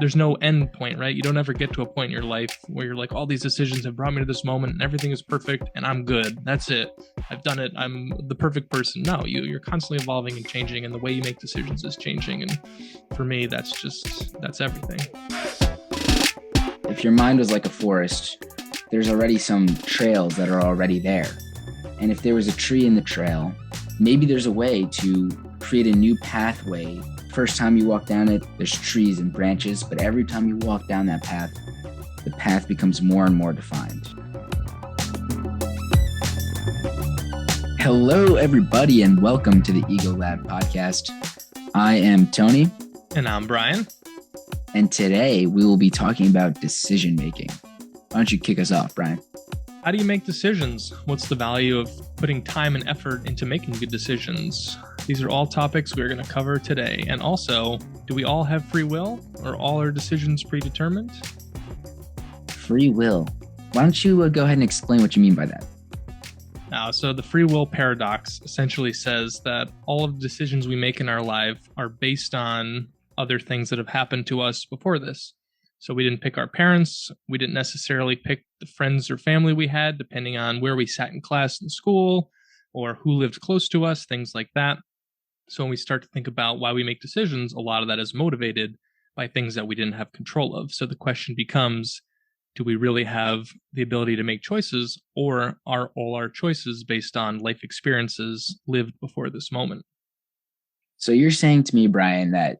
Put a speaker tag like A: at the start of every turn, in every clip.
A: there's no end point, right? You don't ever get to a point in your life where you're like, all these decisions have brought me to this moment and everything is perfect and I'm good. That's it. I've done it. I'm the perfect person. No, you're constantly evolving and changing, and the way you make decisions is changing. And for me, that's everything.
B: If your mind was like a forest, there's already some trails that are already there. And if there was a tree in the trail, maybe there's a way to create a new pathway. First time you walk down it, there's trees and branches, but every time you walk down that path, the path becomes more and more defined. Hello, everybody, and welcome to the Ego Lab podcast. I am Tony.
A: And I'm Brian.
B: And today we will be talking about decision making. Why don't you kick us off, Brian?
A: How do you make decisions? What's the value of putting time and effort into making good decisions? These are all topics we're going to cover today. And also, do we all have free will? Or all our decisions predetermined?
B: Free will. Why don't you go ahead and explain what you mean by that?
A: So the free will paradox essentially says that all of the decisions we make in our life are based on other things that have happened to us before this. So we didn't pick our parents. We didn't necessarily pick the friends or family we had, depending on where we sat in class in school or who lived close to us, things like that. So when we start to think about why we make decisions, a lot of that is motivated by things that we didn't have control of. So the question becomes, do we really have the ability to make choices, or are all our choices based on life experiences lived before this moment?
B: So you're saying to me, Brian, that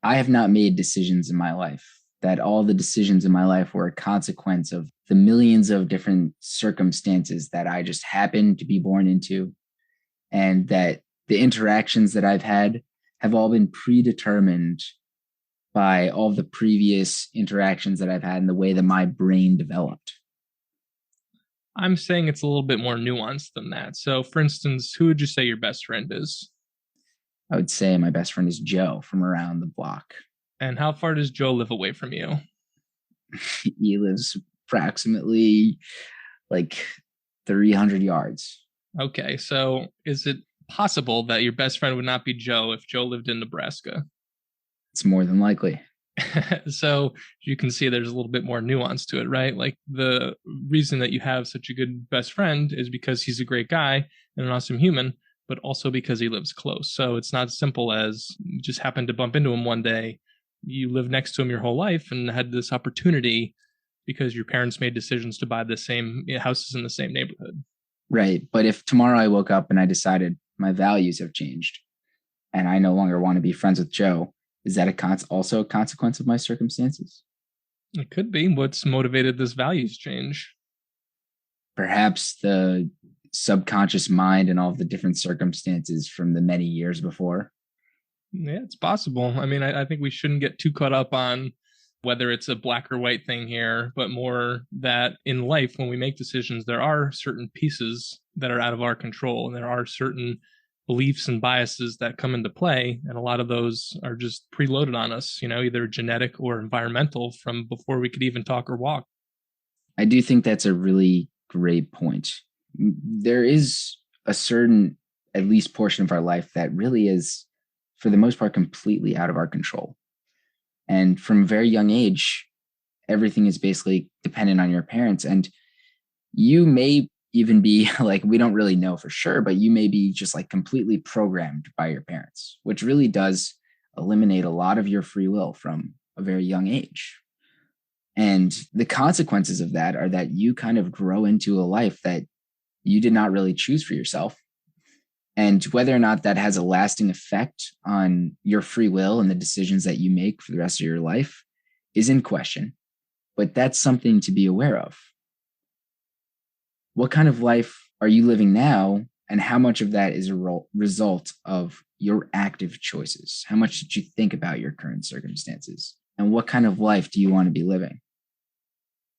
B: I have not made decisions in my life, that all the decisions in my life were a consequence of the millions of different circumstances that I just happened to be born into, and that the interactions that I've had have all been predetermined by all the previous interactions that I've had and the way that my brain developed.
A: I'm saying it's a little bit more nuanced than that. So, for instance, who would you say your best friend is?
B: I would say my best friend is Joe from around the block.
A: And how far does Joe live away from you?
B: He lives approximately like 300 yards.
A: Okay, so is it possible that your best friend would not be Joe if Joe lived in Nebraska?
B: It's more than likely.
A: So you can see there's a little bit more nuance to it, right? Like the reason that you have such a good best friend is because he's a great guy and an awesome human, but also because he lives close. So it's not as simple as you just happened to bump into him one day. You lived next to him your whole life and had this opportunity because your parents made decisions to buy the same houses in the same neighborhood.
B: Right. But if tomorrow I woke up and I decided my values have changed and I no longer want to be friends with Joe, is that also a consequence of my circumstances?
A: It could be. What's motivated this values change?
B: Perhaps the subconscious mind and all of the different circumstances from the many years before.
A: Yeah, it's possible. I mean, I think we shouldn't get too caught up on whether it's a black or white thing here, but more that in life, when we make decisions, there are certain pieces that are out of our control, and there are certain beliefs and biases that come into play. And a lot of those are just preloaded on us, either genetic or environmental from before we could even talk or walk.
B: I do think that's a really great point. There is a certain, at least portion of our life that really is, for the most part, completely out of our control. And from a very young age, everything is basically dependent on your parents. And you may even be like, we don't really know for sure, but you may be just like completely programmed by your parents, which really does eliminate a lot of your free will from a very young age. And the consequences of that are that you kind of grow into a life that you did not really choose for yourself. And whether or not that has a lasting effect on your free will and the decisions that you make for the rest of your life is in question. But that's something to be aware of. What kind of life are you living now? And how much of that is a result of your active choices? How much did you think about your current circumstances? And what kind of life do you want to be living?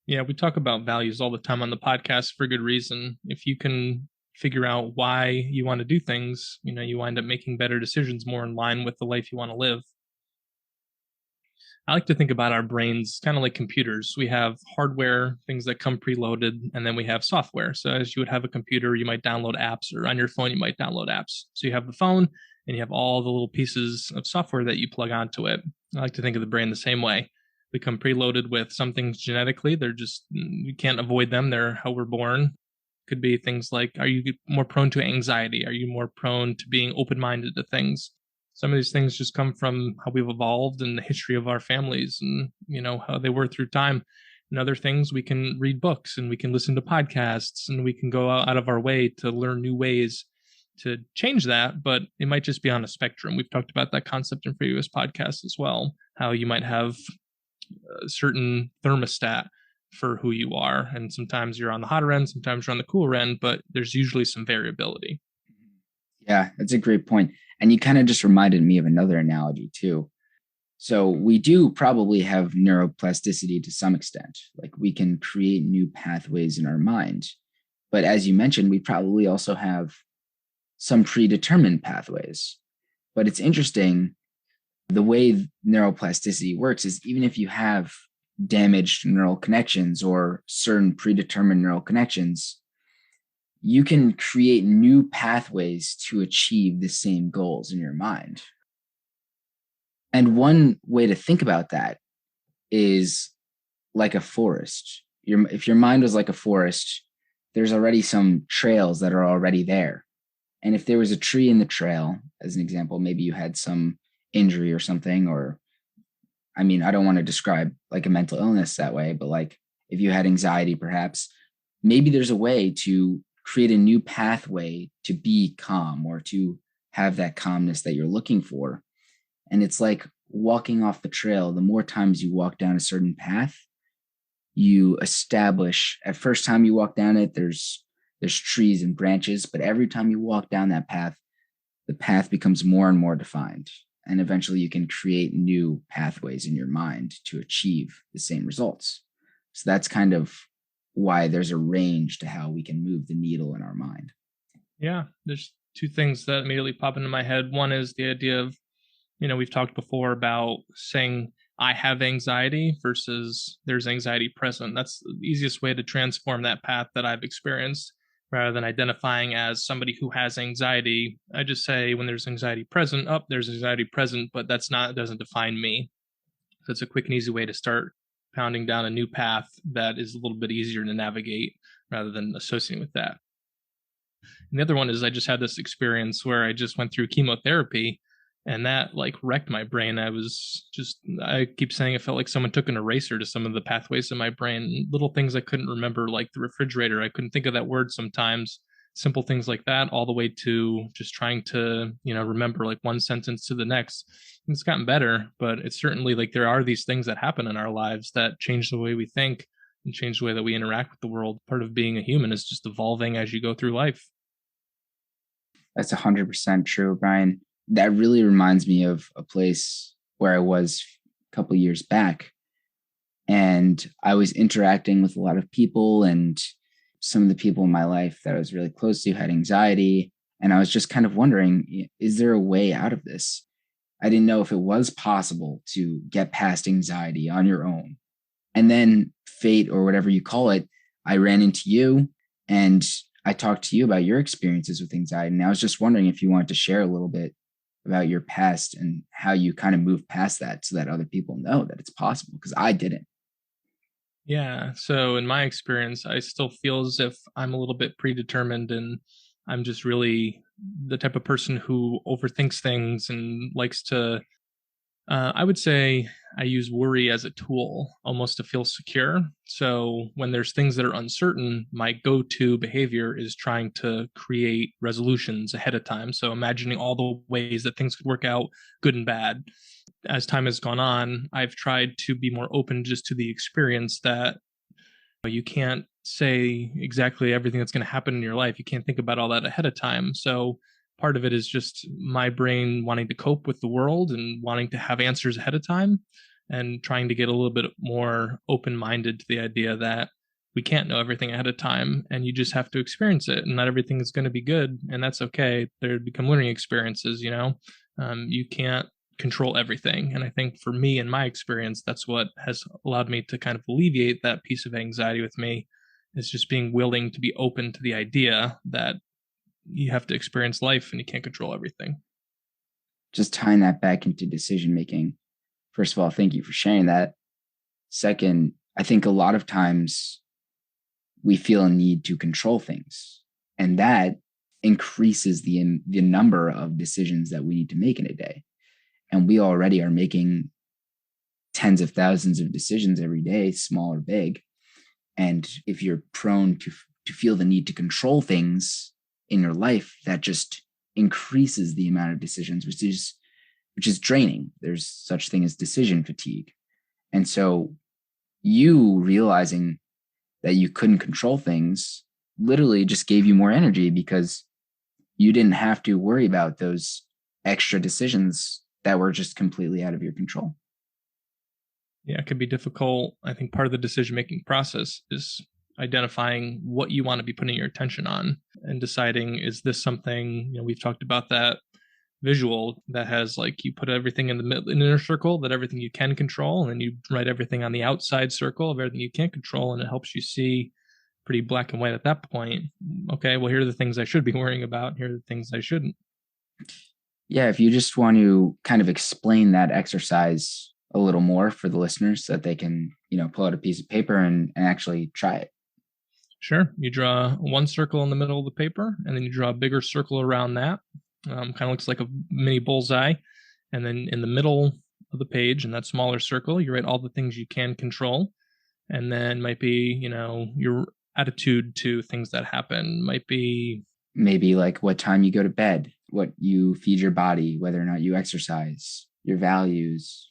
A: Yeah, we talk about values all the time on the podcast for good reason. If you can figure out why you want to do things, you wind up making better decisions more in line with the life you want to live. I like to think about our brains kind of like computers. We have hardware, things that come preloaded, and then we have software. So as you would have a computer, you might download apps, or on your phone, you might download apps. So you have the phone and you have all the little pieces of software that you plug onto it. I like to think of the brain the same way. become preloaded with some things genetically. They're just, you can't avoid them. They're how we're born. Could be things like, are you more prone to anxiety? Are you more prone to being open-minded to things? Some of these things just come from how we've evolved and the history of our families and, how they were through time. And other things, we can read books and we can listen to podcasts and we can go out of our way to learn new ways to change that, but it might just be on a spectrum. We've talked about that concept in previous podcasts as well, how you might have a certain thermostat for who you are. And sometimes you're on the hotter end, sometimes you're on the cooler end, but there's usually some variability.
B: Yeah, that's a great point. And you kind of just reminded me of another analogy too. So we do probably have neuroplasticity to some extent. Like we can create new pathways in our mind. But as you mentioned, we probably also have some predetermined pathways. But it's interesting, the way neuroplasticity works is even if you have damaged neural connections or certain predetermined neural connections, you can create new pathways to achieve the same goals in your mind. And one way to think about that is like a forest. If your mind was like a forest, there's already some trails that are already there. And if there was a tree in the trail, as an example, maybe you had some injury or something, or I mean, I don't want to describe like a mental illness that way, but like if you had anxiety, perhaps, maybe there's a way to create a new pathway to be calm or to have that calmness that you're looking for. And it's like walking off the trail. The more times you walk down a certain path, you establish, at first time you walk down it, there's trees and branches, but every time you walk down that path, the path becomes more and more defined. And eventually you can create new pathways in your mind to achieve the same results. So that's kind of why there's a range to how we can move the needle in our mind.
A: Yeah, there's two things that immediately pop into my head. One is the idea of, we've talked before about saying I have anxiety versus there's anxiety present. That's the easiest way to transform that path that I've experienced. Rather than identifying as somebody who has anxiety, I just say when there's anxiety present, there's anxiety present, but it doesn't define me. So it's a quick and easy way to start pounding down a new path that is a little bit easier to navigate rather than associating with that. And the other one is I just had this experience where I just went through chemotherapy and that like wrecked my brain. I keep saying it felt like someone took an eraser to some of the pathways in my brain, little things I couldn't remember, like the refrigerator. I couldn't think of that word sometimes, simple things like that, all the way to just trying to, remember like one sentence to the next. And it's gotten better, but it's certainly like there are these things that happen in our lives that change the way we think and change the way that we interact with the world. Part of being a human is just evolving as you go through life.
B: That's 100% true, Brian. That really reminds me of a place where I was a couple of years back. And I was interacting with a lot of people, and some of the people in my life that I was really close to had anxiety. And I was just kind of wondering, is there a way out of this? I didn't know if it was possible to get past anxiety on your own. And then fate, or whatever you call it, I ran into you and I talked to you about your experiences with anxiety. And I was just wondering if you wanted to share a little bit about your past and how you kind of moved past that so that other people know that it's possible, because I didn't.
A: Yeah. So in my experience, I still feel as if I'm a little bit predetermined and I'm just really the type of person who overthinks things and likes to, I would say I use worry as a tool almost to feel secure. So when there's things that are uncertain, my go to behavior is trying to create resolutions ahead of time. So imagining all the ways that things could work out, good and bad. As time has gone on, I've tried to be more open just to the experience that you can't say exactly everything that's going to happen in your life. You can't think about all that ahead of time. So part of it is just my brain wanting to cope with the world and wanting to have answers ahead of time and trying to get a little bit more open minded to the idea that we can't know everything ahead of time and you just have to experience it and not everything is going to be good. And that's okay. They become learning experiences, you can't control everything. And I think for me, in my experience, that's what has allowed me to kind of alleviate that piece of anxiety with me, is just being willing to be open to the idea that you have to experience life and you can't control everything.
B: Just tying that back into decision making. First of all, thank you for sharing that. Second, I think a lot of times we feel a need to control things, and that increases the number of decisions that we need to make in a day. And we already are making tens of thousands of decisions every day, small or big. And if you're prone to feel the need to control things in your life, that just increases the amount of decisions, which is draining. There's such thing as decision fatigue. And so you realizing that you couldn't control things literally just gave you more energy because you didn't have to worry about those extra decisions that were just completely out of your control.
A: Yeah, it can be difficult. I think part of the decision making process is identifying what you want to be putting your attention on and deciding, is this something, we've talked about that visual that has, like, you put everything in the inner circle, that everything you can control, and then you write everything on the outside circle of everything you can't control, and it helps you see pretty black and white at that point. Okay, well, here are the things I should be worrying about. Here are the things I shouldn't.
B: Yeah, if you just want to kind of explain that exercise a little more for the listeners so that they can, pull out a piece of paper and actually try it.
A: Sure. You draw one circle in the middle of the paper, and then you draw a bigger circle around that. Kind of looks like a mini bullseye. And then in the middle of the page, in that smaller circle, you write all the things you can control. And then might be, your attitude to things that happen. Might be
B: maybe like what time you go to bed, what you feed your body, whether or not you exercise, your values.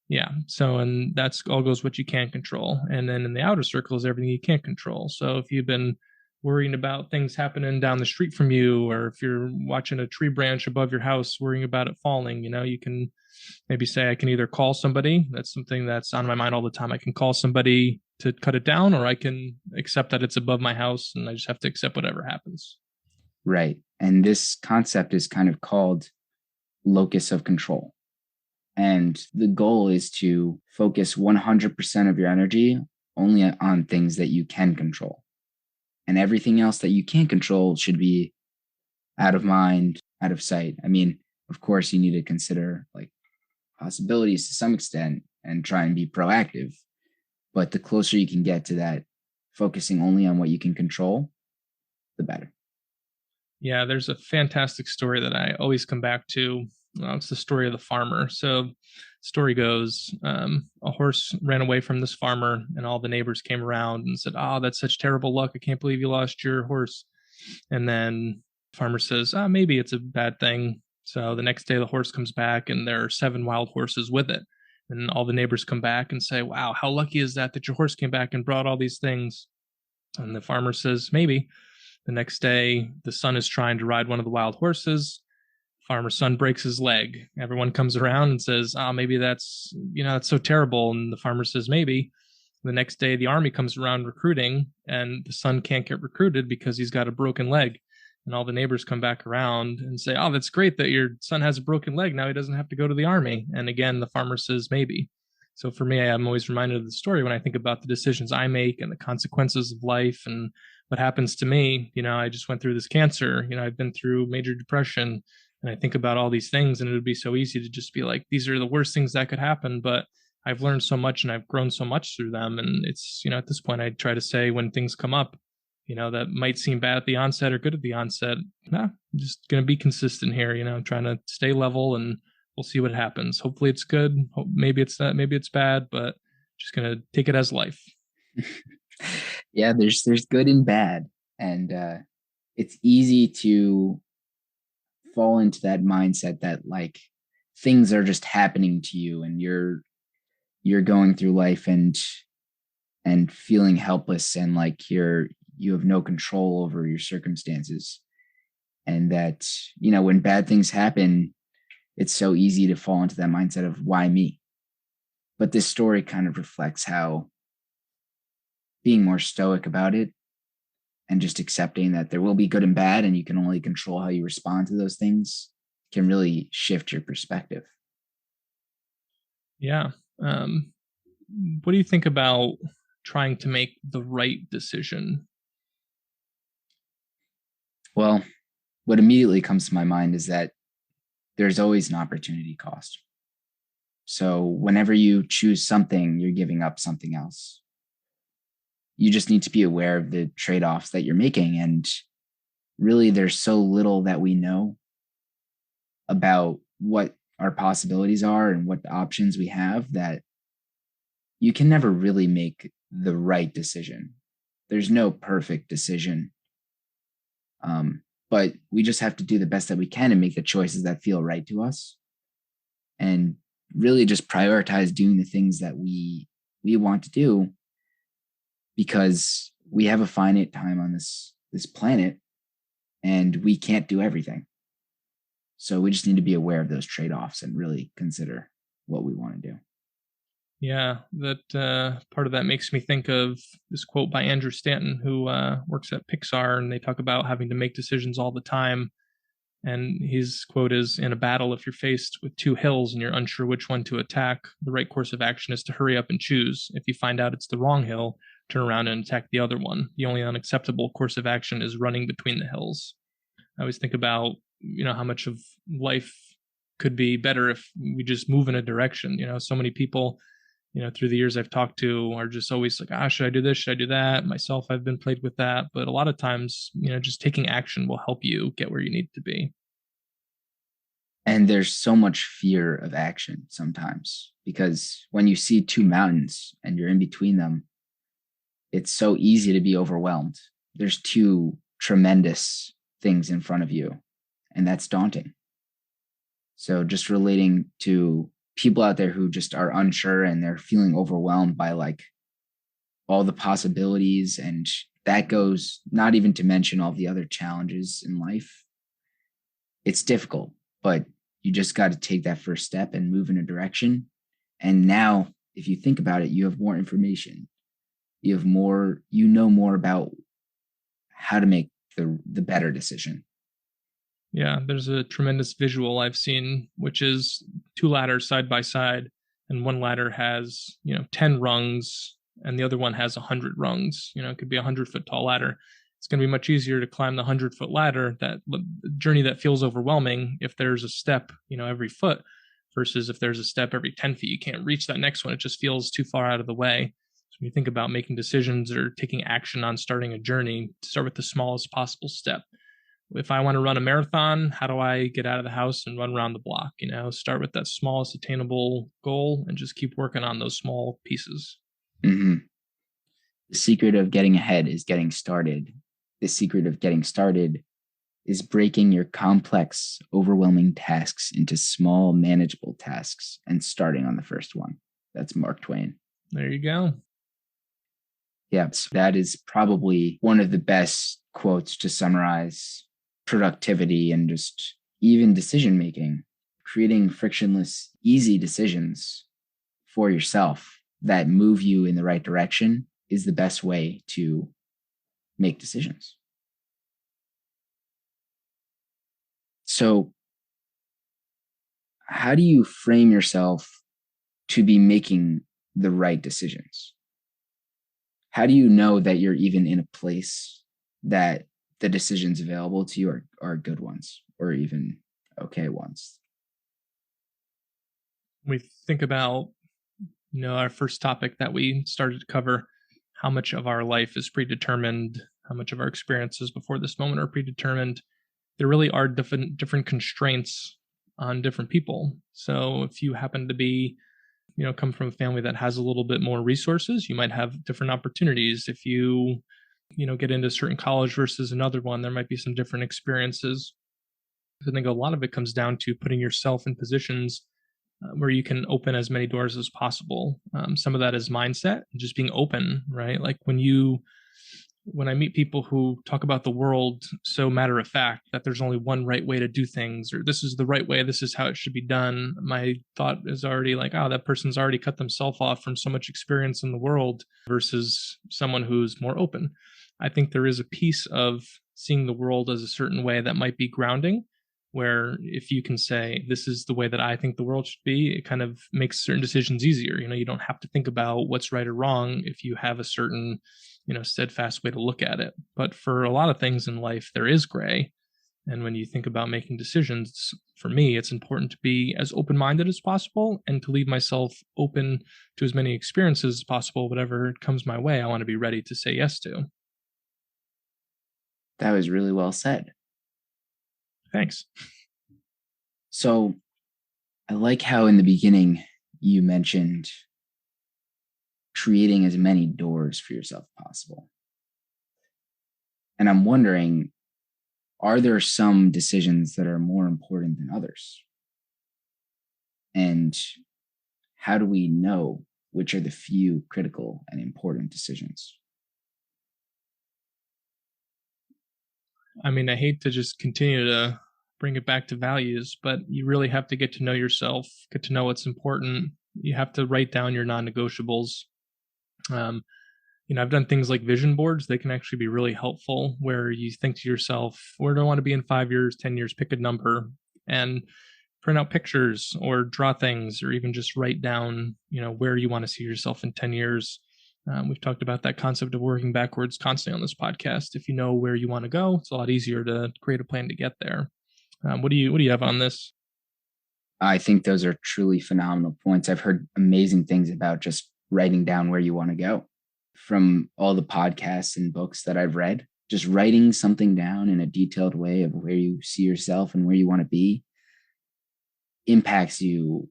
A: Yeah. So, and that's all goes what you can control. And then in the outer circle is everything you can't control. So if you've been worrying about things happening down the street from you, or if you're watching a tree branch above your house, worrying about it falling, you can maybe say, I can either call somebody. That's something that's on my mind all the time. I can call somebody to cut it down, or I can accept that it's above my house and I just have to accept whatever happens.
B: Right. And this concept is kind of called locus of control. And the goal is to focus 100% of your energy only on things that you can control. And everything else that you can't control should be out of mind, out of sight. I mean, of course, you need to consider like possibilities to some extent and try and be proactive. But the closer you can get to that, focusing only on what you can control, the better.
A: Yeah, there's a fantastic story that I always come back to. It's the story of the farmer. So, story goes, a horse ran away from this farmer, and all the neighbors came around and said, "Oh, that's such terrible luck! I can't believe you lost your horse." And then the farmer says, "Ah, maybe it's a bad thing." So the next day, the horse comes back, and there are 7 wild horses with it. And all the neighbors come back and say, "Wow, how lucky is that your horse came back and brought all these things?" And the farmer says, "Maybe." The next day, the son is trying to ride one of the wild horses. Farmer's son breaks his leg. Everyone comes around and says, "Oh, maybe that's so terrible." And the farmer says, "Maybe." The next day, the army comes around recruiting, and the son can't get recruited because he's got a broken leg. And all the neighbors come back around and say, "Oh, that's great that your son has a broken leg. Now he doesn't have to go to the army." And again, the farmer says, "Maybe." So for me, I'm always reminded of the story when I think about the decisions I make and the consequences of life and what happens to me. I just went through this cancer. I've been through major depression, and I think about all these things, and it would be so easy to just be like, these are the worst things that could happen. But I've learned so much and I've grown so much through them. And it's, at this point, I try to say when things come up, that might seem bad at the onset or good at the onset, I'm just going to be consistent here, trying to stay level, and we'll see what happens. Hopefully it's good. Maybe it's not, maybe it's bad, but just going to take it as life.
B: Yeah, there's good and bad. And it's easy to fall into that mindset that like things are just happening to you and you're going through life and feeling helpless and like you have no control over your circumstances. And that, when bad things happen, it's so easy to fall into that mindset of why me. But this story kind of reflects how being more stoic about it and just accepting that there will be good and bad and you can only control how you respond to those things can really shift your perspective.
A: Yeah. What do you think about trying to make the right decision?
B: Well, what immediately comes to my mind is that there's always an opportunity cost. So whenever you choose something, you're giving up something else. You just need to be aware of the trade offs that you're making. And really, there's so little that we know about what our possibilities are and what options we have that you can never really make the right decision. There's no perfect decision. But we just have to do the best that we can and make the choices that feel right to us, and really just prioritize doing the things that we want to do, because we have a finite time on this planet and we can't do everything. So we just need to be aware of those trade-offs and really consider what we want to do.
A: Yeah, that part of that makes me think of this quote by Andrew Stanton, who works at Pixar, and they talk about having to make decisions all the time. And his quote is, "In a battle, if you're faced with two hills and you're unsure which one to attack, the right course of action is to hurry up and choose. If you find out it's the wrong hill, turn around and attack the other one. The only unacceptable course of action is running between the hills." I always think about, how much of life could be better if we just move in a direction. So many people, through the years I've talked to are just always like, should I do this? Should I do that? Myself, I've been plagued with that. But a lot of times, just taking action will help you get where you need to be.
B: And there's so much fear of action sometimes, because when you see two mountains and you're in between them, it's so easy to be overwhelmed. There's two tremendous things in front of you, and that's daunting. So just relating to people out there who just are unsure and they're feeling overwhelmed by like all the possibilities, and that goes not even to mention all the other challenges in life. It's difficult, but you just got to take that first step and move in a direction. And now, if you think about it, you have more information. You know more about how to make the better decision.
A: Yeah, there's a tremendous visual I've seen, which is two ladders side by side, and one ladder has 10 rungs, and the other one has 100 rungs. It could be a 100-foot tall ladder. It's going to be much easier to climb the 100-foot ladder, that journey that feels overwhelming, if there's a step every foot, versus if there's a step every 10 feet. You can't reach that next one. It just feels too far out of the way. So when you think about making decisions or taking action on starting a journey, start with the smallest possible step. If I want to run a marathon, how do I get out of the house and run around the block? Start with that smallest attainable goal and just keep working on those small pieces.
B: Mm-hmm. The secret of getting ahead is getting started. The secret of getting started is breaking your complex, overwhelming tasks into small, manageable tasks and starting on the first one. That's Mark Twain.
A: There you go.
B: Yeah, so that is probably one of the best quotes to summarize productivity and just even decision making. Creating frictionless, easy decisions for yourself that move you in the right direction is the best way to make decisions. So, how do you frame yourself to be making the right decisions? How do you know that you're even in a place that the decisions available to you are good ones or even okay ones?
A: We think about, our first topic that we started to cover, how much of our life is predetermined, how much of our experiences before this moment are predetermined. There really are different constraints on different people. So if you happen to be, come from a family that has a little bit more resources, you might have different opportunities. If you, get into a certain college versus another one, there might be some different experiences. I think a lot of it comes down to putting yourself in positions where you can open as many doors as possible. Some of that is mindset, just being open, right? Like when I meet people who talk about the world so matter of fact that there's only one right way to do things, or this is the right way, this is how it should be done, my thought is already like, that person's already cut themselves off from so much experience in the world versus someone who's more open. I think there is a piece of seeing the world as a certain way that might be grounding, where if you can say, this is the way that I think the world should be, it kind of makes certain decisions easier. You don't have to think about what's right or wrong if you have a certain, steadfast way to look at it. But for a lot of things in life, there is gray. And when you think about making decisions, for me, it's important to be as open minded as possible and to leave myself open to as many experiences as possible. Whatever comes my way, I want to be ready to say yes to.
B: That was really well said.
A: Thanks.
B: So I like how in the beginning you mentioned creating as many doors for yourself as possible. And I'm wondering, are there some decisions that are more important than others? And how do we know which are the few critical and important decisions?
A: I mean, I hate to just continue to bring it back to values, but you really have to get to know yourself, get to know what's important. You have to write down your non-negotiables. Um, I've done things like vision boards. They can actually be really helpful where you think to yourself, where do I want to be in 5 years, 10 years, pick a number and print out pictures or draw things or even just write down, where you want to see yourself in 10 years. We've talked about that concept of working backwards constantly on this podcast. If you know where you want to go, it's a lot easier to create a plan to get there. What do you have on this?
B: I think those are truly phenomenal points. I've heard amazing things about just writing down where you want to go from all the podcasts and books that I've read. Just writing something down in a detailed way of where you see yourself and where you want to be impacts you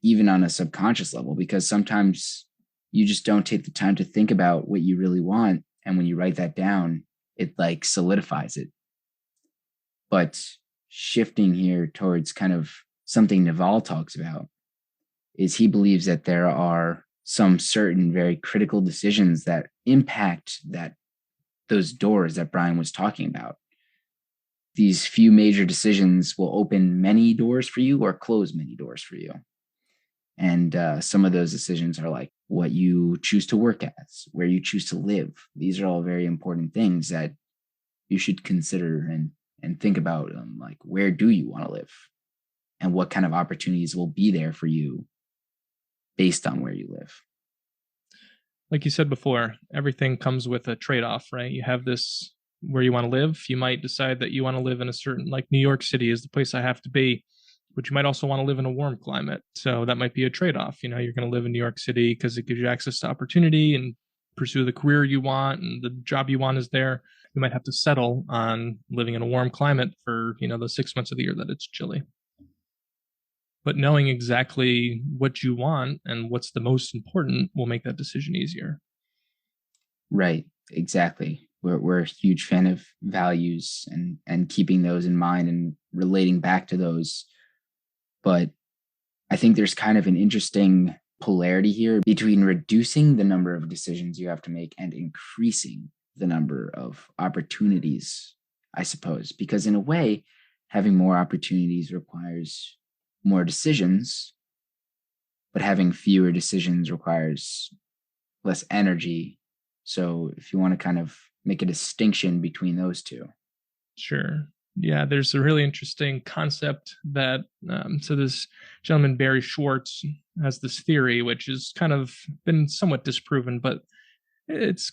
B: even on a subconscious level, because sometimes you just don't take the time to think about what you really want. And when you write that down, it like solidifies it. But shifting here towards kind of something Naval talks about is he believes that there are some certain very critical decisions that impact those doors that Brian was talking about. These few major decisions will open many doors for you or close many doors for you. And some of those decisions are like what you choose to work as, where you choose to live. These are all very important things that you should consider and think about. Like, where do you want to live? And what kind of opportunities will be there for you based on where you live?
A: Like you said before, everything comes with a trade-off, right? You have this where you want to live. You might decide that you want to live in a certain, like New York City is the place I have to be, but you might also want to live in a warm climate. So that might be a trade-off. You're going to live in New York City because it gives you access to opportunity and pursue the career you want and the job you want is there. You might have to settle on living in a warm climate for, the 6 months of the year that it's chilly. But knowing exactly what you want and what's the most important will make that decision easier.
B: Right, exactly. We're a huge fan of values and keeping those in mind and relating back to those. But I think there's kind of an interesting polarity here between reducing the number of decisions you have to make and increasing the number of opportunities, I suppose. Because in a way, having more opportunities requires more decisions, but having fewer decisions requires less energy. So if you want to kind of make a distinction between those two.
A: Sure. Yeah, there's a really interesting concept that, so this gentleman, Barry Schwartz, has this theory, which has kind of been somewhat disproven, but it's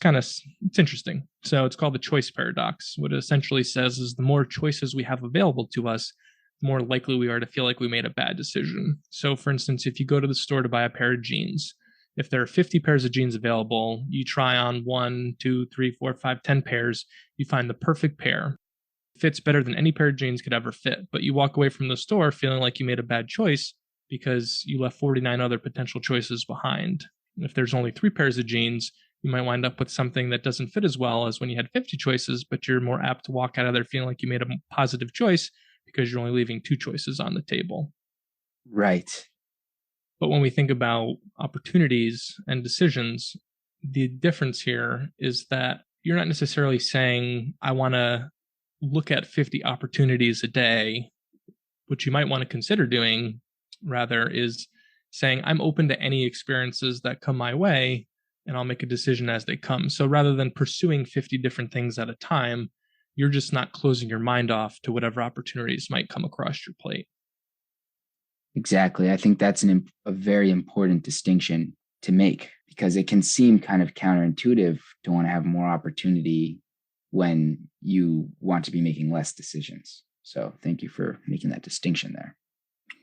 A: interesting. So it's called the choice paradox. What it essentially says is the more choices we have available to us, the more likely we are to feel like we made a bad decision. So for instance, if you go to the store to buy a pair of jeans, if there are 50 pairs of jeans available, you try on 1, 2, 3, 4, 5, 10 pairs, you find the perfect pair. It fits better than any pair of jeans could ever fit, but you walk away from the store feeling like you made a bad choice because you left 49 other potential choices behind. If there's only 3 pairs of jeans, you might wind up with something that doesn't fit as well as when you had 50 choices, but you're more apt to walk out of there feeling like you made a positive choice because you're only leaving 2 choices on the table.
B: Right.
A: But when we think about opportunities and decisions, the difference here is that you're not necessarily saying, I want to look at 50 opportunities a day. What you might want to consider doing, rather, is saying, I'm open to any experiences that come my way, and I'll make a decision as they come. So rather than pursuing 50 different things at a time, you're just not closing your mind off to whatever opportunities might come across your plate.
B: Exactly. I think that's a very important distinction to make, because it can seem kind of counterintuitive to want to have more opportunity when you want to be making less decisions. So thank you for making that distinction there.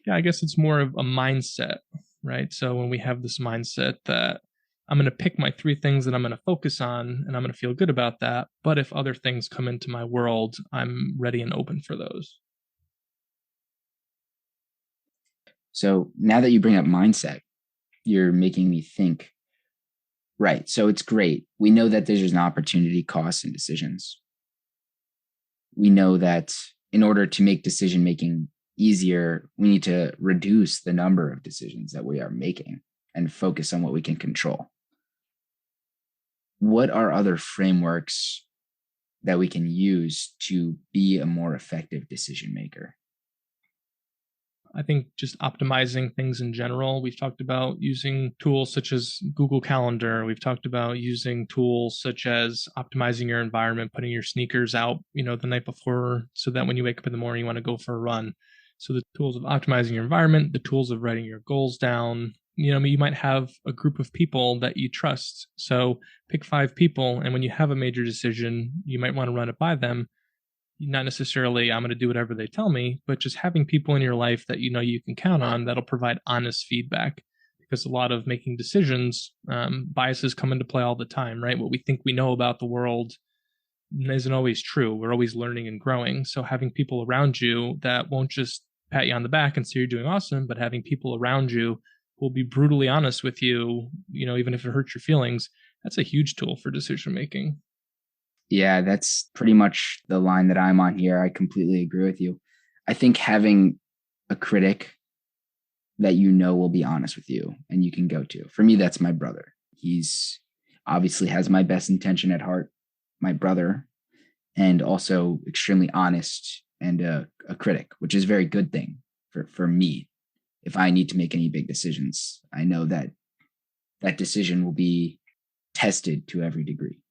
A: Yeah, I guess it's more of a mindset, right? So when we have this mindset that I'm going to pick my three things that I'm going to focus on and I'm going to feel good about that. But if other things come into my world, I'm ready and open for those.
B: So now that you bring up mindset, you're making me think. Right. So it's great. We know that there's an opportunity cost in decisions. We know that in order to make decision making easier, we need to reduce the number of decisions that we are making and focus on what we can control. What are other frameworks that we can use to be a more effective decision maker?
A: I think just optimizing things in general. We've talked about using tools such as Google Calendar. We've talked about using tools such as optimizing your environment, putting your sneakers out, the night before so that when you wake up in the morning, you want to go for a run. So the tools of optimizing your environment, the tools of writing your goals down. You might have a group of people that you trust. So pick 5 people, and when you have a major decision, you might want to run it by them. Not necessarily I'm going to do whatever they tell me, but just having people in your life that you can count on that'll provide honest feedback. Because a lot of making decisions, biases come into play all the time, right? What we think we know about the world isn't always true. We're always learning and growing. So having people around you that won't just pat you on the back and say you're doing awesome, but having people around you who will be brutally honest with you, even if it hurts your feelings, that's a huge tool for decision making.
B: Yeah, that's pretty much the line that I'm on here. I completely agree with you. I think having a critic that will be honest with you and you can go to. For me, that's my brother. He's obviously has my best intention at heart, my brother, and also extremely honest and a critic, which is a very good thing for me. If I need to make any big decisions, I know that that decision will be tested to every degree.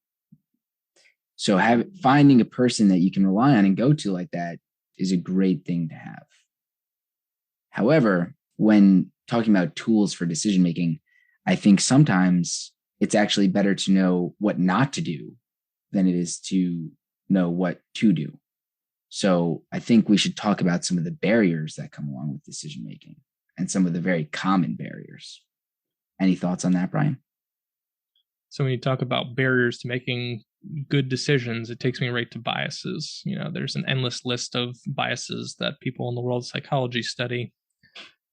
B: So finding a person that you can rely on and go to like that is a great thing to have. However, when talking about tools for decision making, I think sometimes it's actually better to know what not to do than it is to know what to do. So I think we should talk about some of the barriers that come along with decision making and some of the very common barriers. Any thoughts on that, Brian?
A: So when you talk about barriers to making good decisions, it takes me right to biases. There's an endless list of biases that people in the world of psychology study.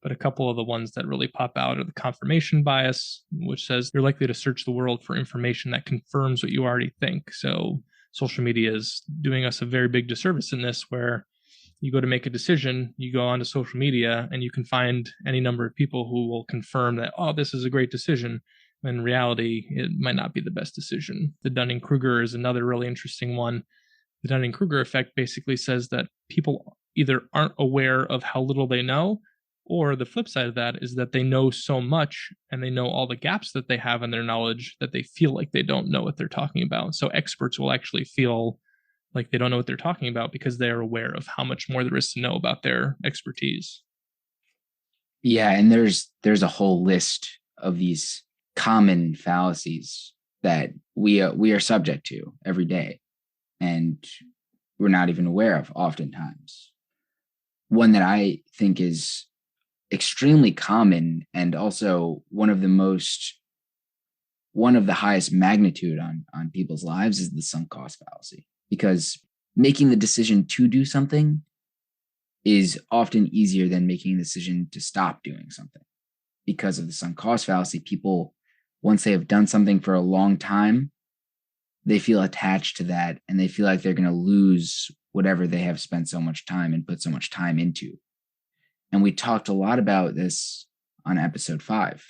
A: But a couple of the ones that really pop out are the confirmation bias, which says you're likely to search the world for information that confirms what you already think. So social media is doing us a very big disservice in this, where you go to make a decision, you go onto social media, and you can find any number of people who will confirm that, oh, this is a great decision. In reality, it might not be the best decision. The Dunning-Kruger is another really interesting one. The Dunning-Kruger effect basically says that people either aren't aware of how little they know, or the flip side of that is that they know so much and they know all the gaps that they have in their knowledge that they feel like they don't know what they're talking about. So experts will actually feel like they don't know what they're talking about because they are aware of how much more there is to know about their expertise.
B: Yeah, and there's a whole list of these common fallacies that we are subject to every day, and we're not even aware of oftentimes. One that I think is extremely common and also one of the highest magnitude on people's lives is the sunk cost fallacy, because making the decision to do something is often easier than making a decision to stop doing something. Because of the sunk cost fallacy, people, once they have done something for a long time, they feel attached to that and they feel like they're going to lose whatever they have spent so much time and put so much time into. And we talked a lot about this on episode 5.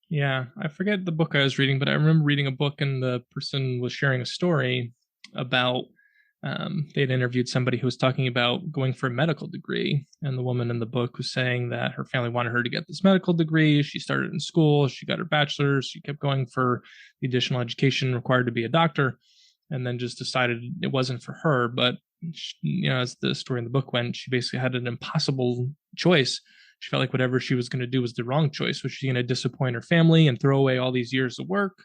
A: Yeah, I forget the book I was reading, but I remember reading a book and the person was sharing a story about they'd interviewed somebody who was talking about going for a medical degree. And the woman in the book was saying that her family wanted her to get this medical degree. She started in school, she got her bachelor's, she kept going for the additional education required to be a doctor, and then just decided it wasn't for her. But, as the story in the book went, she basically had an impossible choice. She felt like whatever she was going to do was the wrong choice. Was she going to disappoint her family and throw away all these years of work?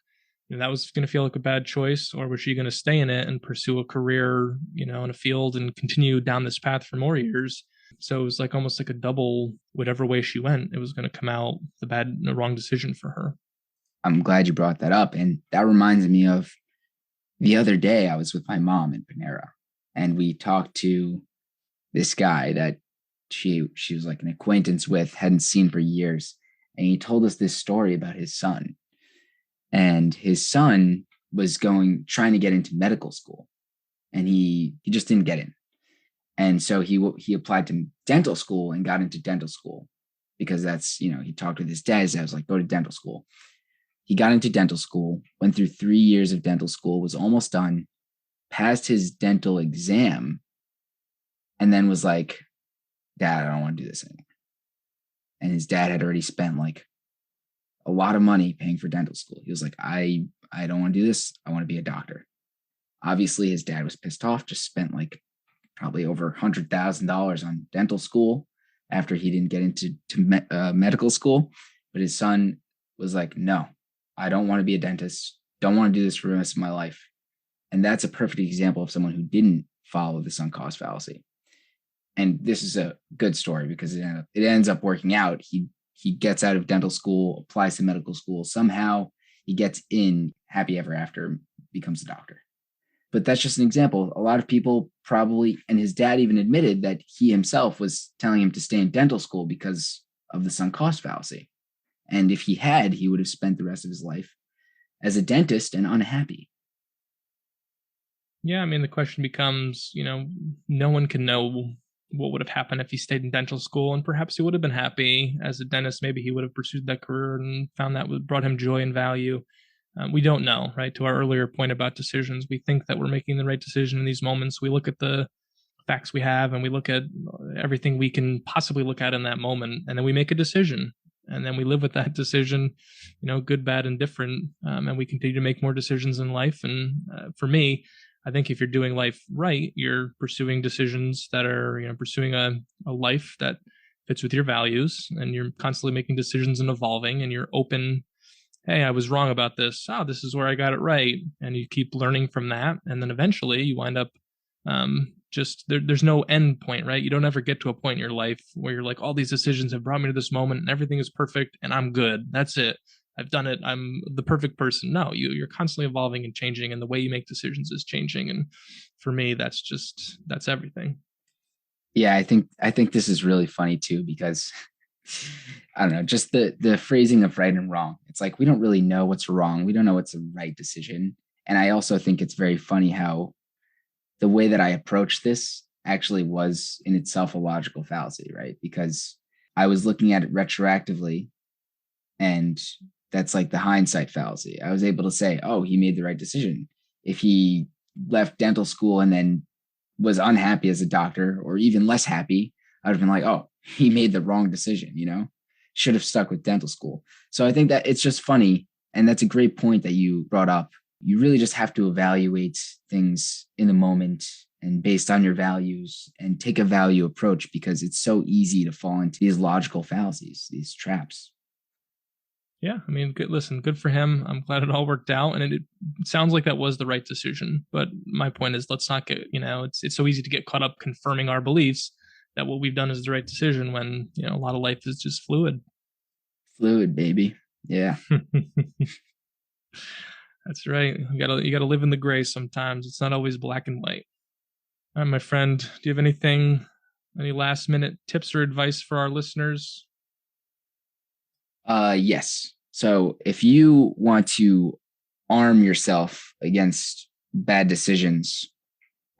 A: that was going to feel like a bad choice, or was she going to stay in it and pursue a career, in a field and continue down this path for more years? So it was like almost like a double, whatever way she went, it was going to come out the wrong decision for her.
B: I'm glad you brought that up. And that reminds me of the other day I was with my mom in Panera, and we talked to this guy that she was like an acquaintance with, hadn't seen for years. And he told us this story about his son. And his son was trying to get into medical school, and he just didn't get in. And so he applied to dental school and got into dental school because that's, he talked with his dad. His dad was like, go to dental school. He got into dental school, went through 3 years of dental school, was almost done, passed his dental exam, and then was like, Dad, I don't want to do this anymore. And his dad had already spent like a lot of money paying for dental school. He was like, I don't want to do this. I want to be a doctor. Obviously, his dad was pissed off, just spent like probably over $100,000 on dental school after he didn't get into medical school. But his son was like, no, I don't want to be a dentist. Don't want to do this for the rest of my life. And that's a perfect example of someone who didn't follow the sunk cost fallacy. And this is a good story because it ends up working out. He gets out of dental school, applies to medical school. Somehow he gets in, happy ever after, becomes a doctor. But that's just an example. A lot of people probably, and his dad even admitted that he himself was telling him to stay in dental school because of the sunk cost fallacy. And if he had, he would have spent the rest of his life as a dentist and unhappy.
A: Yeah, I mean, the question becomes, no one can know what would have happened if he stayed in dental school, and perhaps he would have been happy as a dentist. Maybe he would have pursued that career and found that brought him joy and value. We don't know, right? To our earlier point about decisions, we think that we're making the right decision in these moments. We look at the facts we have and we look at everything we can possibly look at in that moment, and then we make a decision, and then we live with that decision, good, bad, and different, and we continue to make more decisions in life. And for me, I think if you're doing life right, you're pursuing decisions that are, pursuing a life that fits with your values, and you're constantly making decisions and evolving, and you're open. Hey, I was wrong about this. Oh, this is where I got it right. And you keep learning from that. And then eventually you wind up there's no end point, right? You don't ever get to a point in your life where you're like, all these decisions have brought me to this moment and everything is perfect and I'm good. That's it. I've done it. I'm the perfect person. No, you're constantly evolving and changing, and the way you make decisions is changing. And for me, that's everything.
B: Yeah, I think this is really funny too, because I don't know, just the phrasing of right and wrong. It's like we don't really know what's wrong. We don't know what's the right decision. And I also think it's very funny how the way that I approached this actually was in itself a logical fallacy, right? Because I was looking at it retroactively, and that's like the hindsight fallacy. I was able to say, oh, he made the right decision. If he left dental school and then was unhappy as a doctor, or even less happy, I would have been like, oh, he made the wrong decision, should have stuck with dental school. So I think that it's just funny. And that's a great point that you brought up. You really just have to evaluate things in the moment and based on your values, and take a value approach, because it's so easy to fall into these logical fallacies, these traps.
A: Yeah, I mean, good for him. I'm glad it all worked out, and it sounds like that was the right decision. But my point is, let's not get, it's so easy to get caught up confirming our beliefs that what we've done is the right decision, when a lot of life is just fluid.
B: Fluid, baby. Yeah.
A: That's right. You gotta live in the gray sometimes. It's not always black and white. All right, my friend, do you have any last minute tips or advice for our listeners?
B: Yes. So if you want to arm yourself against bad decisions,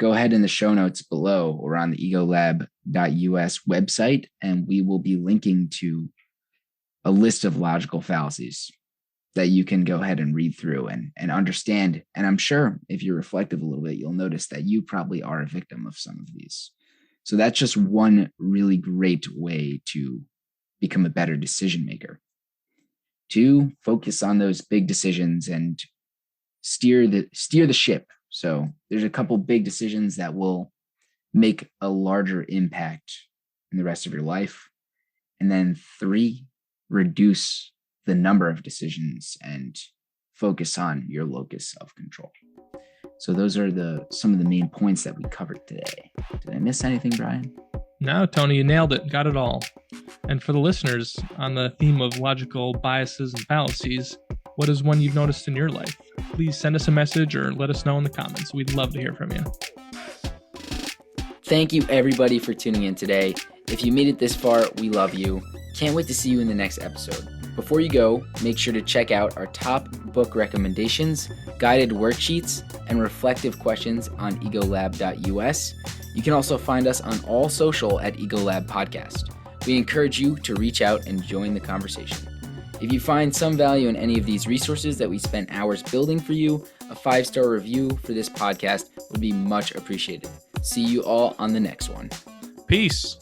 B: go ahead in the show notes below or on the egolab.us website, and we will be linking to a list of logical fallacies that you can go ahead and read through and understand. And I'm sure if you're reflective a little bit, you'll notice that you probably are a victim of some of these. So that's just one really great way to become a better decision maker. 2, focus on those big decisions and steer the ship. So there's a couple big decisions that will make a larger impact in the rest of your life. And then 3, reduce the number of decisions and focus on your locus of control. So those are some of the main points that we covered today. Did I miss anything, Brian?
A: No, Tony, you nailed it. Got it all. And for the listeners, on the theme of logical biases and fallacies, what is one you've noticed in your life? Please send us a message or let us know in the comments. We'd love to hear from you.
B: Thank you, everybody, for tuning in today. If you made it this far, we love you. Can't wait to see you in the next episode. Before you go, make sure to check out our top book recommendations, guided worksheets, and reflective questions on egolab.us. You can also find us on all social at EgoLab Podcast. We encourage you to reach out and join the conversation. If you find some value in any of these resources that we spent hours building for you, a 5-star review for this podcast would be much appreciated. See you all on the next one.
A: Peace.